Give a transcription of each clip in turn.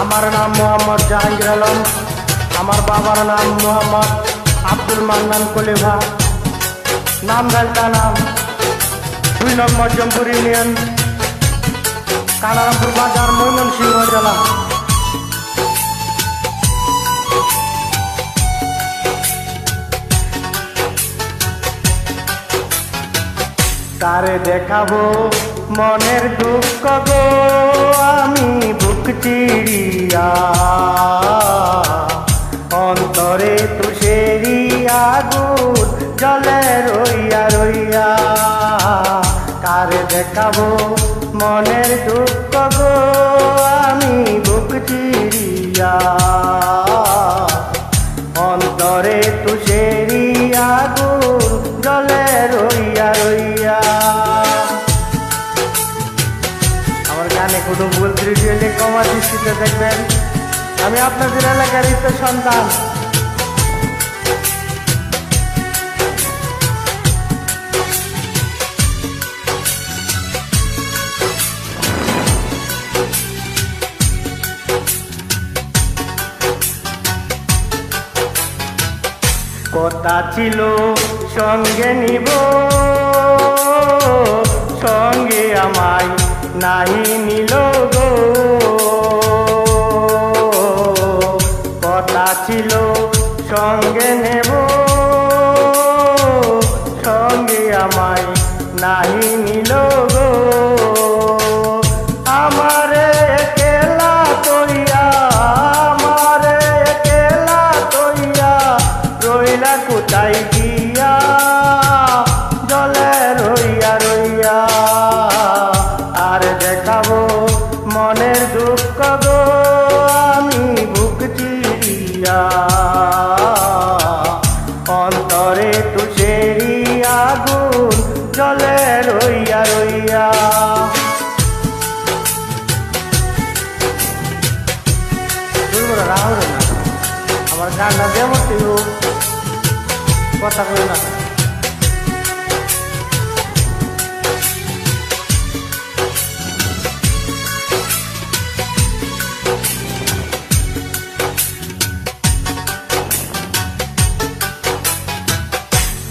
আমার নাম মোহাম্মদ জাহাঙ্গীর আলম। আমার বাবার নাম মোহাম্মদ আব্দুল মান্নান কলিভা। নাম গালটা নাম 2 নং মজমপুর ইউনিয়ন, কানারামপুর বাজার, ময়মনসিংহ জেলা। তারে দেখাবো মনের দুঃখ গো আমি বুক চিড়িয়া, অন্তরে তুষেরি আগুন জলে রইয়া রইয়া। কারে দেখাবো মনের দুঃখ গো আমি বুক চিড়িয়া, অন্তরে তুষেরি আগুন জলে রইয়া রইয়া। আমার গানে কোনো ভুল ত্রুটি হলে ক্ষমা দৃষ্টিতে দেখবেন। আমি আপনাদের এলাকারই তো সন্তান। কথা ছিল সঙ্গে নিব, সঙ্গে আমায় নাহি নিল গো। কথা ছিল সঙ্গে নেব, সঙ্গে আমায় নাহি নিল গো। আমারে একলা তৈয়া, আমারে একলা তৈয়া রইলা কোথায় গিয়া, জলে রইয়া রইয়া। আর দেখাবো মনের দুঃখ গো আমি বুক চিড়িয়া, অন্তরে তুষেরি আগুন জলে রইয়া রইয়া। আমার গানটা যেমন কথা কই না।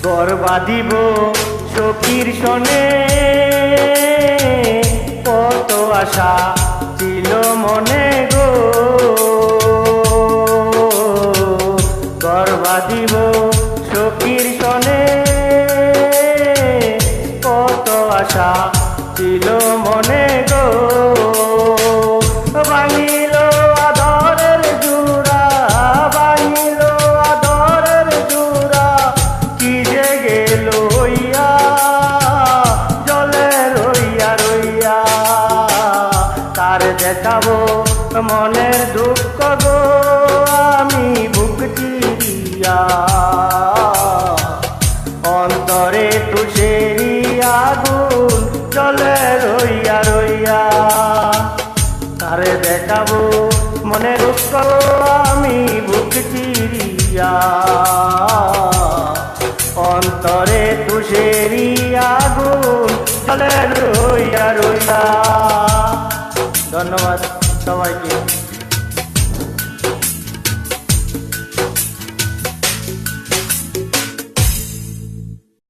ঘর বাঁধিব সখীর সনে, কত আশা ছিল মনে গো। ঘর বাঁধিব সখীর সনে, কত আশা ছিল মনে গো। ভাঙিল আদরের জুড়া, ভাঙিল আদরের জুড়া, কি যে গেল হইয়া, জলে রইয়া রইয়া। তার দেখাবো মনের দুঃখ গো আমি বুক চিড়িয়া, অন্তরে তুষেরি আগুন জলে রইয়া রইয়া। তারে দেখাবো মনের দুঃখ আমি বুক চিড়িয়া, অন্তরে তুষেরি আগুন জলে রইয়া রইয়া।